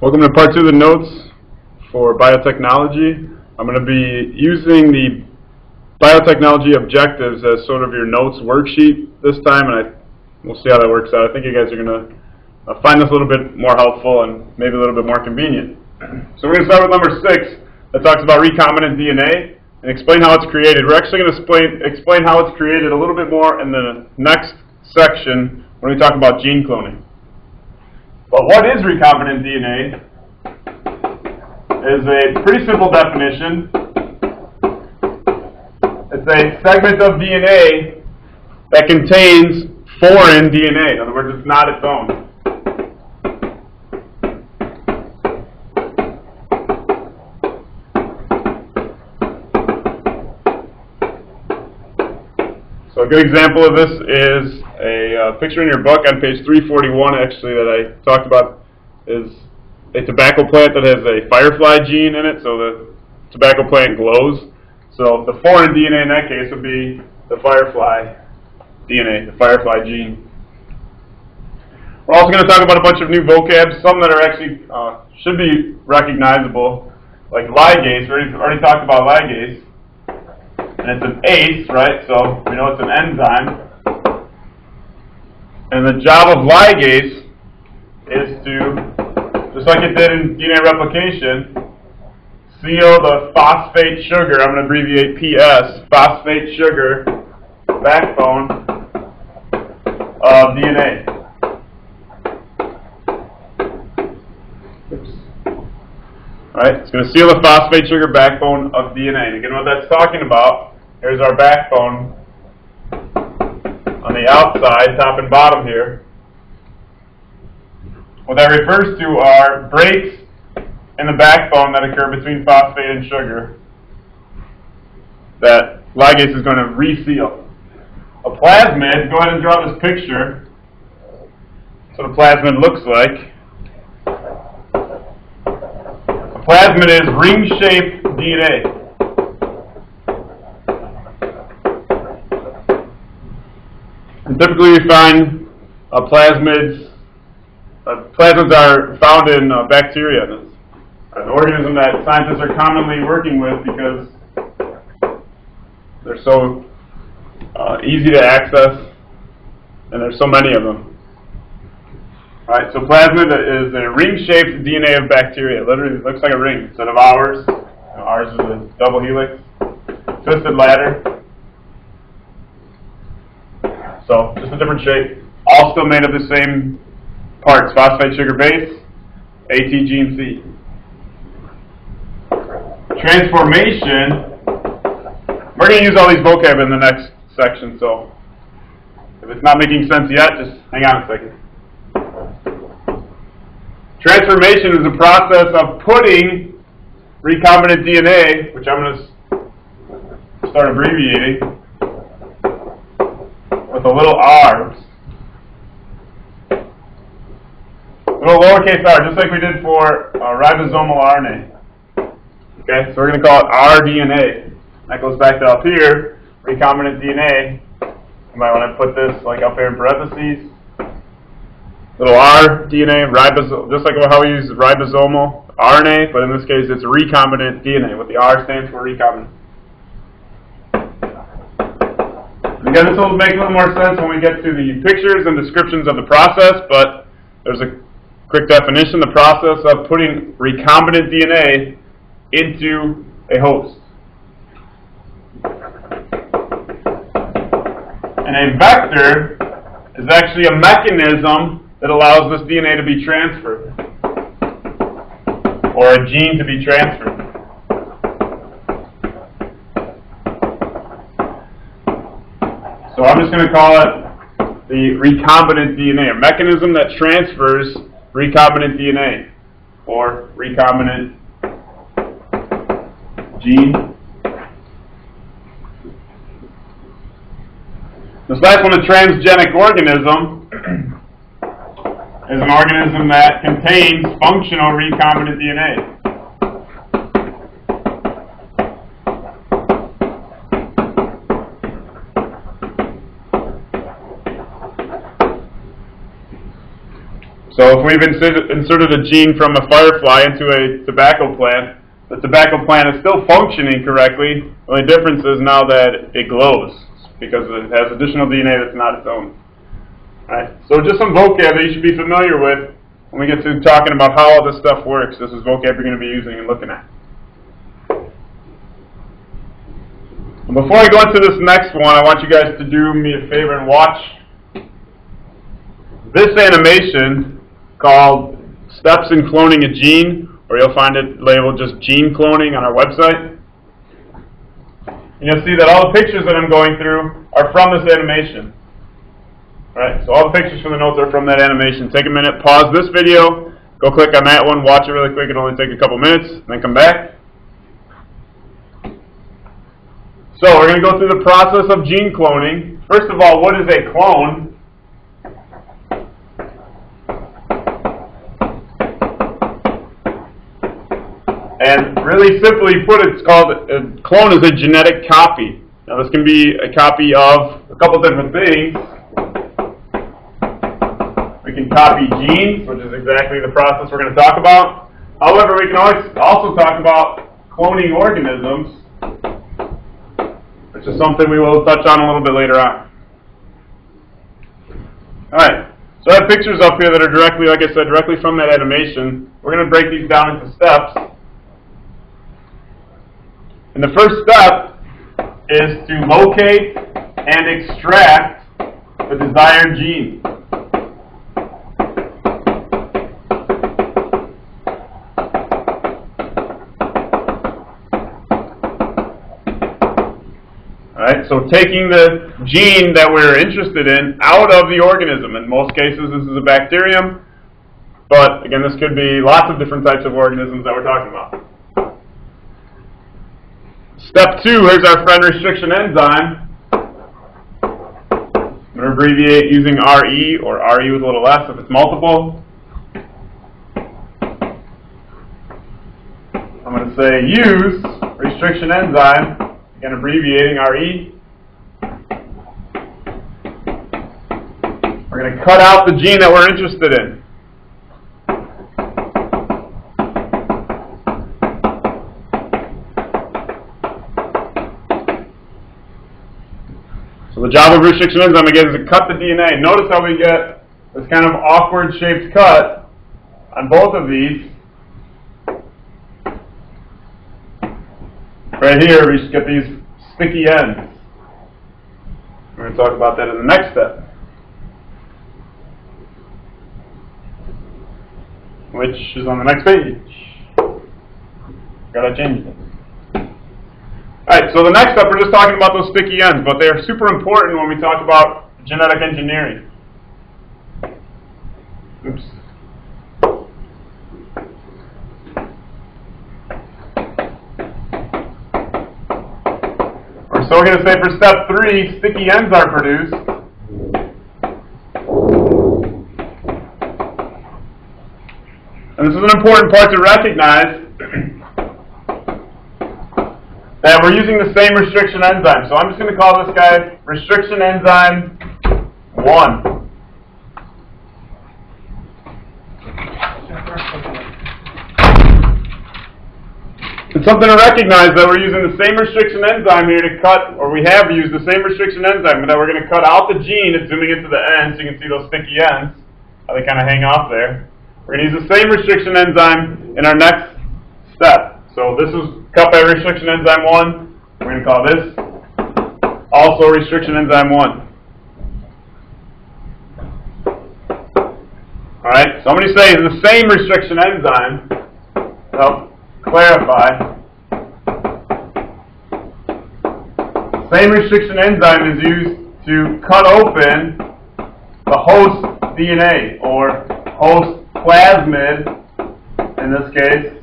Welcome to part 2 of the notes for biotechnology. I'm going to be using the biotechnology objectives as sort of your notes worksheet this time, and we'll see how that works out. I think you guys are going to find this a little bit more helpful and maybe a little bit more convenient. So we're going to start with number 6 that talks about recombinant DNA and explain how it's created. We're actually going to explain how it's created a little bit more in the next section when we talk about gene cloning. But what is recombinant DNA? Is a pretty simple definition. It's a segment of DNA that contains foreign DNA. In other words, it's not its own. So a good example of this is a picture in your book on page 341, actually, that I talked about, is a tobacco plant that has a firefly gene in it, so the tobacco plant glows. So the foreign DNA in that case would be the firefly DNA, the firefly gene. We're also going to talk about a bunch of new vocabs, some that are actually should be recognizable, like ligase. We already talked about ligase. And it's an ACE, right? So we know it's an enzyme. And the job of ligase is to, just like it did in DNA replication, seal the phosphate sugar, I'm going to abbreviate PS, phosphate sugar backbone of DNA. Alright, it's going to seal the phosphate sugar backbone of DNA. And again, what that's talking about, here's our backbone on the outside, top and bottom here. What that refers to are breaks in the backbone that occur between phosphate and sugar that ligase is going to reseal. A plasmid, go ahead and draw this picture. That's what a plasmid looks like. A plasmid is ring-shaped DNA. And typically we find plasmids are found in bacteria. It's an organism that scientists are commonly working with because they're so easy to access and there's so many of them. Alright, so plasmid is a ring-shaped DNA of bacteria. It literally looks like a ring instead of ours. Ours is a double helix, twisted ladder. So, just a different shape. All still made of the same parts. Phosphate sugar base, AT, G, and C. Transformation. We're going to use all these vocab in the next section, so if it's not making sense yet, just hang on a second. Transformation is the process of putting recombinant DNA, which I'm going to start abbreviating, with a little r, little lowercase r, just like we did for ribosomal RNA. Okay, so we're going to call it rDNA. That goes back to up here, recombinant DNA. You might want to put this like up here in parentheses. Little rDNA, just like how we use ribosomal RNA, but in this case it's recombinant DNA. What the R stands for, recombinant. Again, this will make a little more sense when we get to the pictures and descriptions of the process, but there's a quick definition: the process of putting recombinant DNA into a host. And a vector is actually a mechanism that allows this DNA to be transferred, or a gene to be transferred. So I'm just going to call it the recombinant DNA, a mechanism that transfers recombinant DNA, or recombinant gene. This last one, a transgenic organism, is an organism that contains functional recombinant DNA. So if we've inserted a gene from a firefly into a tobacco plant, the tobacco plant is still functioning correctly. The only difference is now that it glows because it has additional DNA that's not its own. Alright, so just some vocab that you should be familiar with when we get to talking about how all this stuff works. This is vocab you're going to be using and looking at. And before I go into this next one, I want you guys to do me a favor and watch this animation called Steps in Cloning a Gene, or you'll find it labeled just Gene Cloning on our website. And you'll see that all the pictures that I'm going through are from this animation. Alright, so all the pictures from the notes are from that animation. Take a minute, pause this video, go click on that one, watch it really quick, it'll only take a couple minutes, then come back. So we're going to go through the process of gene cloning. First of all, what is a clone? And really simply put, it's called, a clone is a genetic copy. Now this can be a copy of a couple different things. We can copy genes, which is exactly the process we're going to talk about. However, we can also talk about cloning organisms, which is something we will touch on a little bit later on. Alright, so I have pictures up here that are directly, like I said, directly from that animation. We're going to break these down into steps. And the first step is to locate and extract the desired gene. Alright, so taking the gene that we're interested in out of the organism. In most cases, this is a bacterium, but again, this could be lots of different types of organisms that we're talking about. Step 2, here's our friend restriction enzyme. I'm going to abbreviate using RE, or RE with a little s if it's multiple. I'm going to say use restriction enzyme, again abbreviating RE. We're going to cut out the gene that we're interested in. So the job of restriction enzyme, again, is to cut the DNA. Notice how we get this kind of awkward shaped cut on both of these. Right here, we get these sticky ends. We're going to talk about that in the next step, which is on the next page. Gotta change it. Alright, so the next step, we're just talking about those sticky ends, but they are super important when we talk about genetic engineering. Oops. So we're going to say for step 3, sticky ends are produced. And this is an important part to recognize, that we're using the same restriction enzyme. So I'm just going to call this guy restriction enzyme 1. It's something to recognize that we're using the same restriction enzyme here to cut, or we have used the same restriction enzyme, but that we're going to cut out the gene. It's zooming into the end, so you can see those sticky ends, how they kind of hang off there. We're going to use the same restriction enzyme in our next step. So this is cut by restriction enzyme 1. We're going to call this also restriction enzyme 1. Alright, so I'm going to say the same restriction enzyme to help clarify. Same restriction enzyme is used to cut open the host DNA, or host plasmid in this case.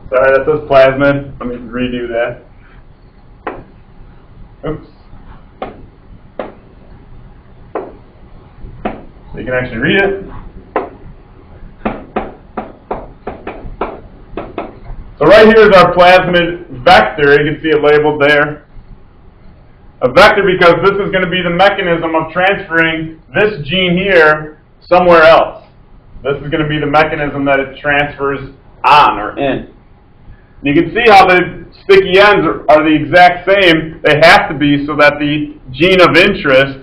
Sorry, that says plasmid. Let me redo that. Oops. So you can actually read it. So right here is our plasmid vector. You can see it labeled there. A vector because this is going to be the mechanism of transferring this gene here somewhere else. This is going to be the mechanism that it transfers on or in. You can see how the sticky ends are the exact same. They have to be so that the gene of interest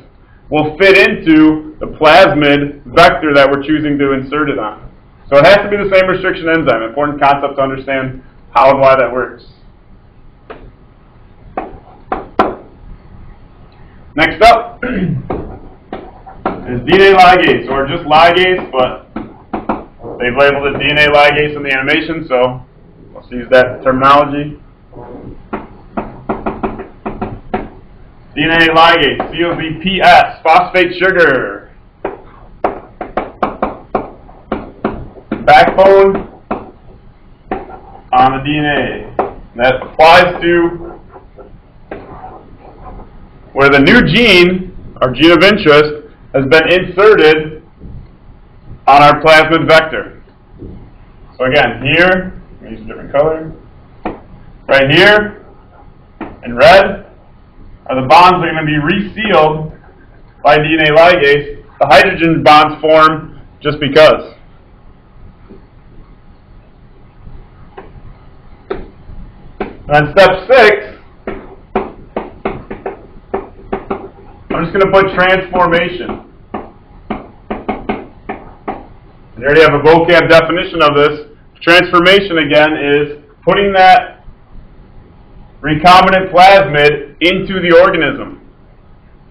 will fit into the plasmid vector that we're choosing to insert it on. So it has to be the same restriction enzyme. Important concept to understand how and why that works. Next up is DNA ligase, or just ligase, but they've labeled it DNA ligase in the animation, so let's use that terminology. DNA ligase, COZPS, phosphate sugar. Backbone on the DNA. That applies to where the new gene, our gene of interest, has been inserted on our plasmid vector. So again, here, I'm going to use a different color. Right here, in red, are the bonds that are going to be resealed by DNA ligase. The hydrogen bonds form just because. And then step 6, I'm just going to put transformation. I already have a vocab definition of this. Transformation, again, is putting that recombinant plasmid into the organism.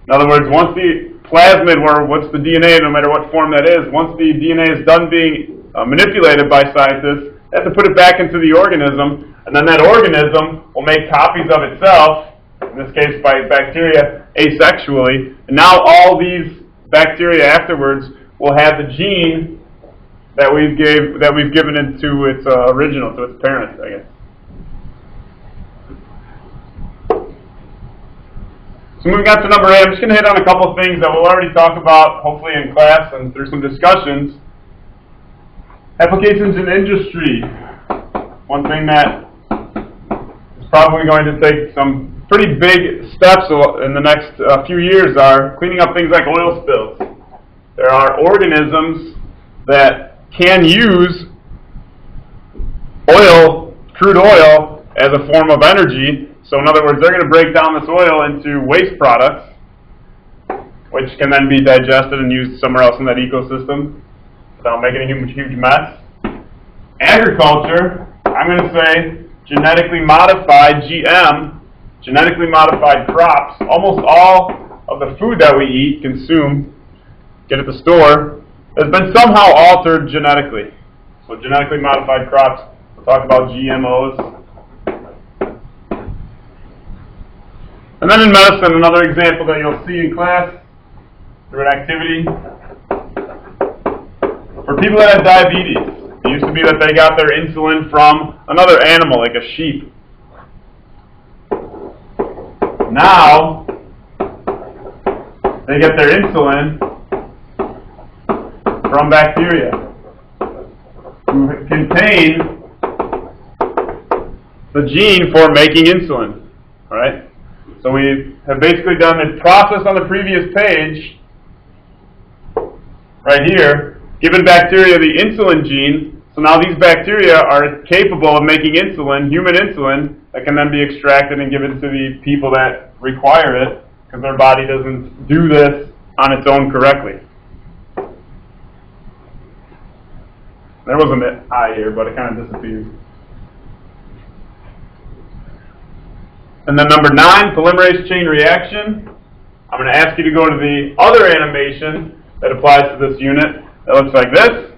In other words, once the plasmid, or once the DNA, no matter what form that is, once the DNA is done being manipulated by scientists, they have to put it back into the organism, and then that organism will make copies of itself, in this case by bacteria, asexually, and now all these bacteria afterwards will have the gene that we've given it to its original, to its parent, I guess. So moving on to number 8, I'm just going to hit on a couple of things that we'll already talk about, hopefully in class and through some discussions. Applications in industry. One thing that is probably going to take some pretty big steps in the next few years are cleaning up things like oil spills. There are organisms that can use oil, crude oil, as a form of energy. So in other words, they're going to break down this oil into waste products, which can then be digested and used somewhere else in that ecosystem without making a huge mess. Agriculture, I'm going to say genetically modified, GM, genetically modified crops. Almost all of the food that we eat, consume, get at the store, has been somehow altered genetically. So genetically modified crops, we'll talk about GMOs. And then in medicine, another example that you'll see in class, through an activity, for people that have diabetes. It used to be that they got their insulin from another animal, like a sheep. Now, they get their insulin from bacteria who contain the gene for making insulin. All right? So we have basically done the process on the previous page, right here, given bacteria the insulin gene. So now these bacteria are capable of making insulin, human insulin, that can then be extracted and given to the people that require it, because their body doesn't do this on its own correctly. There was an I here, but it kind of disappeared. And then number 9, polymerase chain reaction. I'm going to ask you to go to the other animation that applies to this unit that looks like this.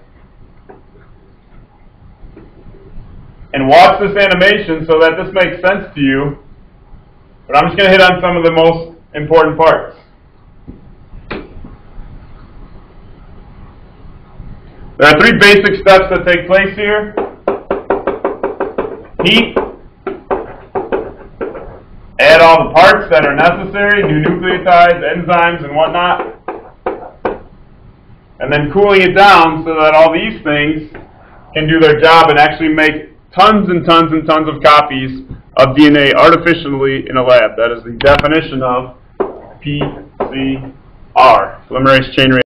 And watch this animation so that this makes sense to you. But I'm just going to hit on some of the most important parts. There are 3 basic steps that take place here. Heat. Add all the parts that are necessary, new nucleotides, enzymes, and whatnot. And then cooling it down so that all these things can do their job and actually make tons and tons and tons of copies of DNA artificially in a lab. That is the definition of PCR, polymerase chain reaction.